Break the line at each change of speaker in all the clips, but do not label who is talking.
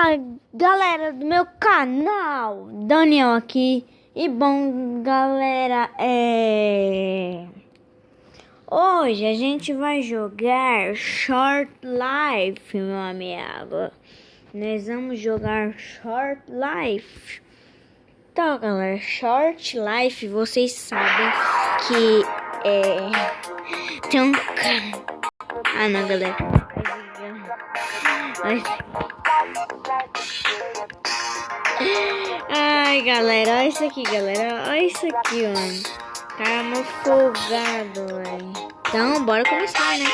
Fala galera do meu canal, Daniel aqui. E bom galera, hoje a gente vai jogar Short Life, meu amigo. Nós vamos jogar Short Life. Então galera, Short Life, vocês sabem que tem um cara. Ah não galera, ai galera, olha isso aqui galera, olha isso aqui, mano. Cara mó folgado, velho. Então bora começar, né?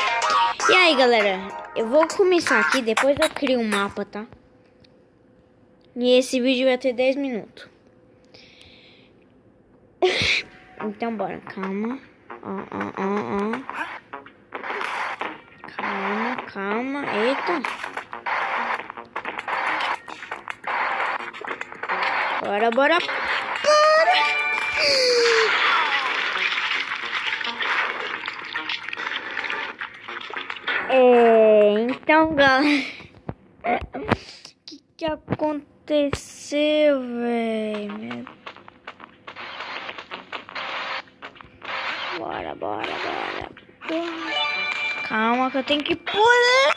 E aí galera, eu vou começar aqui, depois eu crio um mapa, tá? E esse vídeo vai ter 10 minutos. Então bora, calma. Calma, eita. Bora. Então, galera, o que aconteceu, velho? Bora. Calma que eu tenho que pular.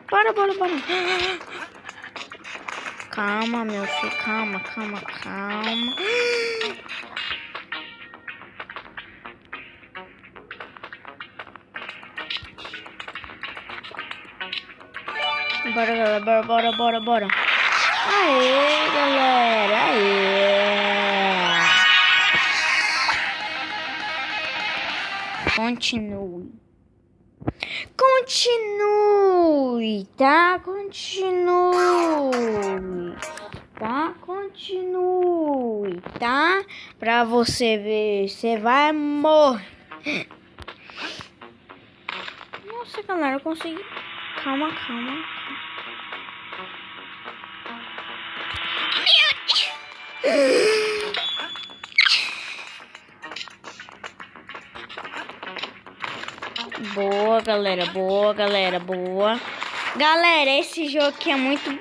Bora. Calma, meu filho, calma. Bora, galera, bora. Aê, galera, Continue, tá? Continue, tá? Pra você ver, você vai morrer. Nossa, galera, eu consegui. Calma. Boa, galera, boa. Galera, esse jogo aqui é muito... Não,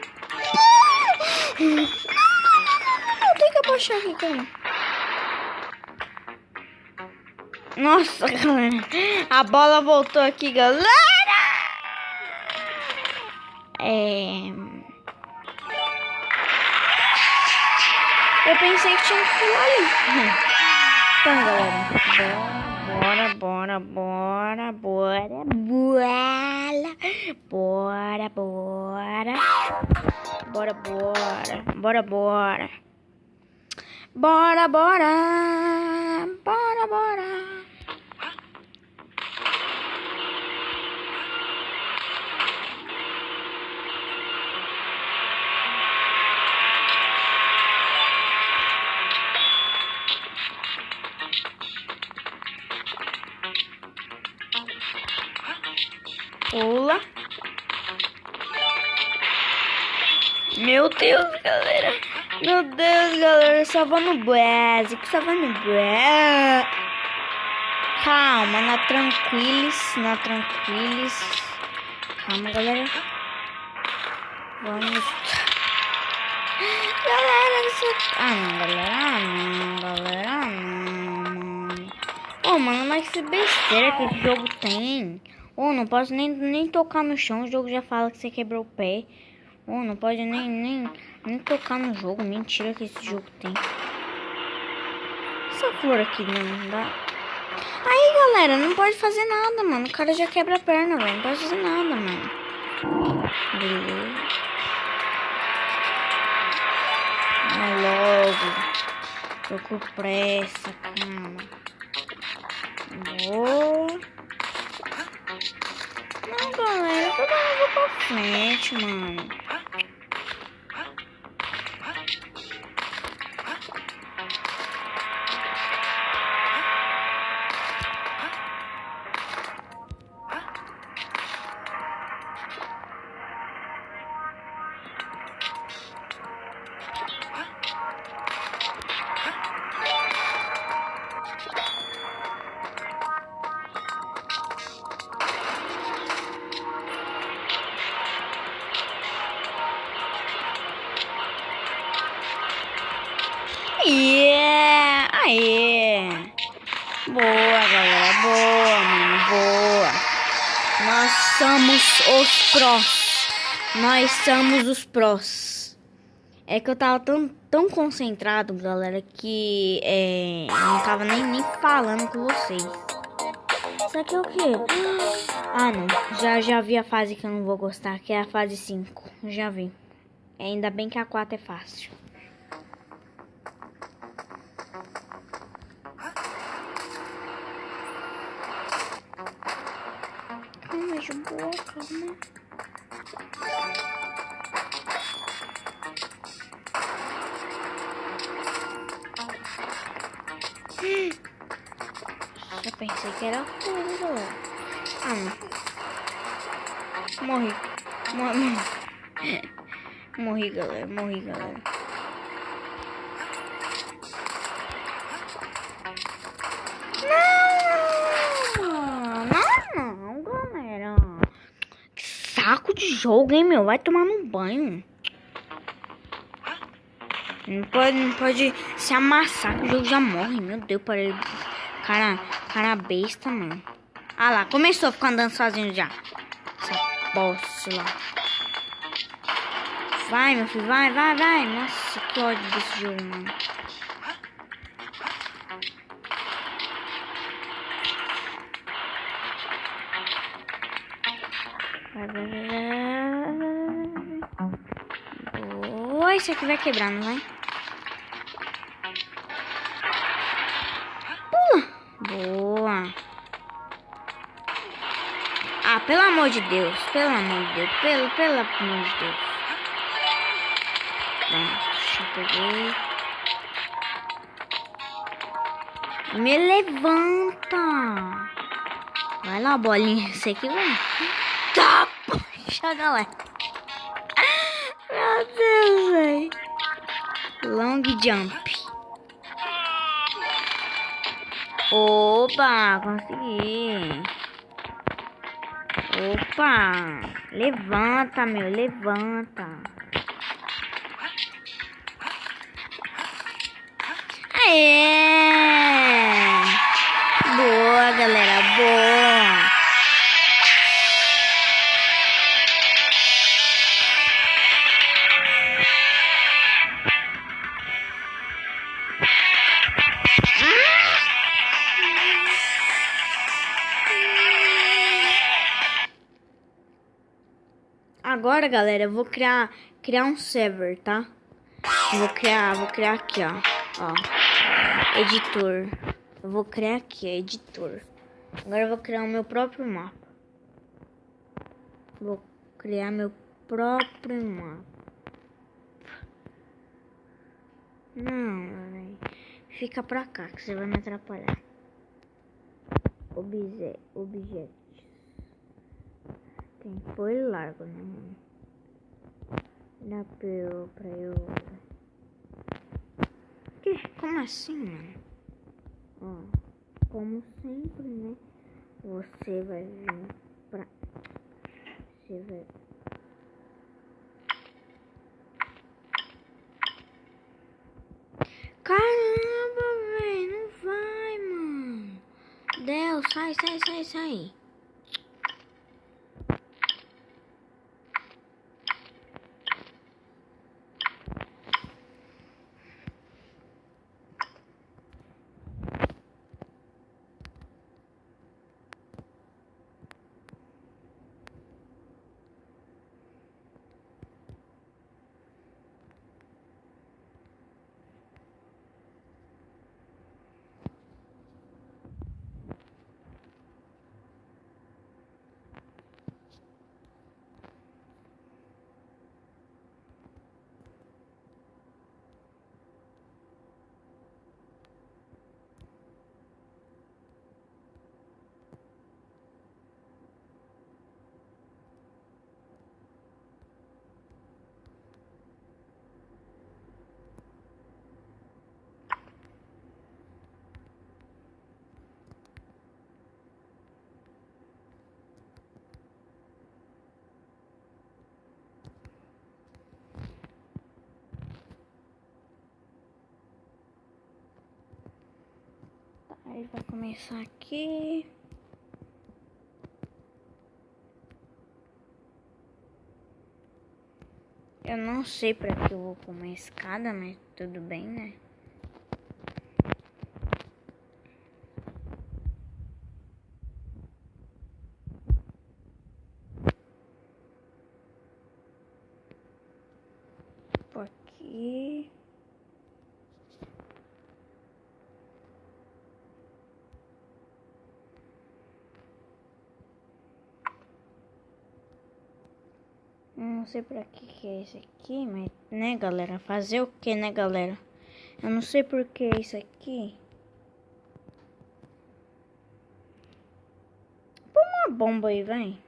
tem que abaixar aqui, cara. Nossa, galera. A bola voltou aqui, galera. Eu pensei que tinha que pular ali. Então, galera, bora. Pula. Meu Deus, galera. Salvando o básico. Calma, na tranquilis. Calma, galera. Vamos. Galera, galera, mano. Ô, mano, mas que besteira que esse jogo tem. Ô, não posso nem tocar no chão. O jogo já fala que você quebrou o pé. Ô, não pode nem tocar no jogo. Mentira que esse jogo tem. Essa flor aqui não dá. Aí, galera, não pode fazer nada, mano. O cara já quebra a perna, velho. Não pode fazer nada, mano. Beleza. Vai logo. Tô com pressa, calma. Boa. Não, galera, eu vou pra frente, mano. Aê! Boa, galera. Boa, mano. Boa. Nós somos os prós. Nós somos os prós. É que eu tava tão concentrado, galera, que eu não tava nem falando com vocês. Isso aqui é o quê? Ah, não. Já vi a fase que eu não vou gostar, que é a fase 5. Já vi. Ainda bem que a 4 é fácil. Calma, de boa, calma. Já pensei que era coisa, galera. Ah, não. Morri. Morri, galera. Morri, galera. Não, galera. Que saco de jogo, hein, meu? Vai tomar no banho. Não pode se amassar que o jogo já morre. Meu Deus, parei. Cara besta, mano. Ah lá, começou a ficar andando sozinho já. Essa bosta lá. Vai, meu filho, vai. Nossa, que ódio desse jogo, mano. Vai. Esse aqui vai quebrar, não vai? Pula. Boa. Ah, pelo amor de Deus. Pelo amor de Deus. Pelo amor de Deus. Pronto, já peguei. Me levanta. Vai lá, bolinha. Esse aqui vai. Tá, poxa, galera. Meu Deus, velho. Long jump. Opa, consegui. Opa. Levanta, meu. Levanta. Aê. Boa, galera. Boa. Agora, galera, eu vou criar um server, tá? Vou criar aqui, ó. Editor. Eu vou criar aqui, editor. Agora eu vou criar o meu próprio mapa. Vou criar meu próprio mapa. Não, véio. Fica pra cá que você vai me atrapalhar. Objetos. Tem que pôr ele largo, né, mano? Dá pra eu... Que? Como assim, mano? Ó, como sempre, né? Você vai vir pra... Você vai... Caramba, velho, não vai, mano. Deus, sai. Aí vai começar aqui. Eu não sei pra que eu vou pôr uma escada, mas tudo bem, né? Por aqui. Não sei pra que é isso aqui, mas, né, galera? Fazer o que, né, galera? Eu não sei por que é isso aqui. Põe uma bomba aí, vem.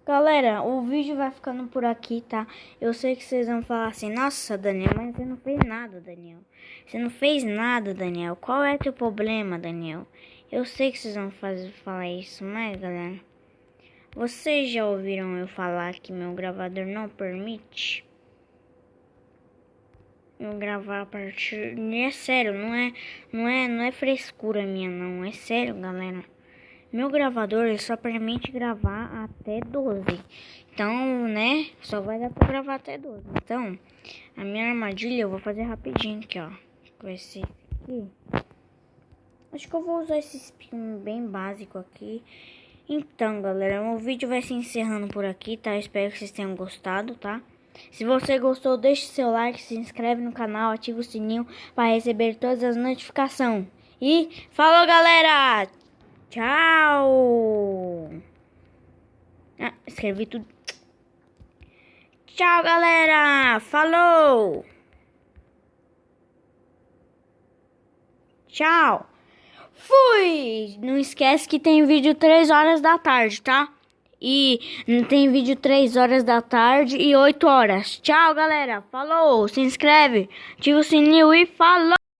Galera, o vídeo vai ficando por aqui, tá? Eu sei que vocês vão falar assim, nossa, Daniel, mas você não fez nada, Daniel. Você não fez nada, Daniel. Qual é teu problema, Daniel? Eu sei que vocês vão falar isso, mas, galera, vocês já ouviram eu falar que meu gravador não permite eu gravar a partir... É sério, não é frescura minha, não. É sério, galera. Meu gravador ele só permite gravar até 12. Então, né? Só vai dar pra gravar até 12. Então, a minha armadilha eu vou fazer rapidinho aqui, ó. Com esse aqui. Acho que eu vou usar esse espinho bem básico aqui. Então, galera, o vídeo vai se encerrando por aqui, tá? Eu espero que vocês tenham gostado, tá? Se você gostou, deixe seu like, se inscreve no canal, ativa o sininho para receber todas as notificações. E falou, galera! Tchau! Ah, escrevi tudo. Tchau, galera! Falou! Tchau! Fui! Não esquece que tem vídeo 3 horas da tarde, tá? E tem vídeo 3 horas da tarde e 8 horas. Tchau, galera! Falou! Se inscreve, ativa o sininho e falou!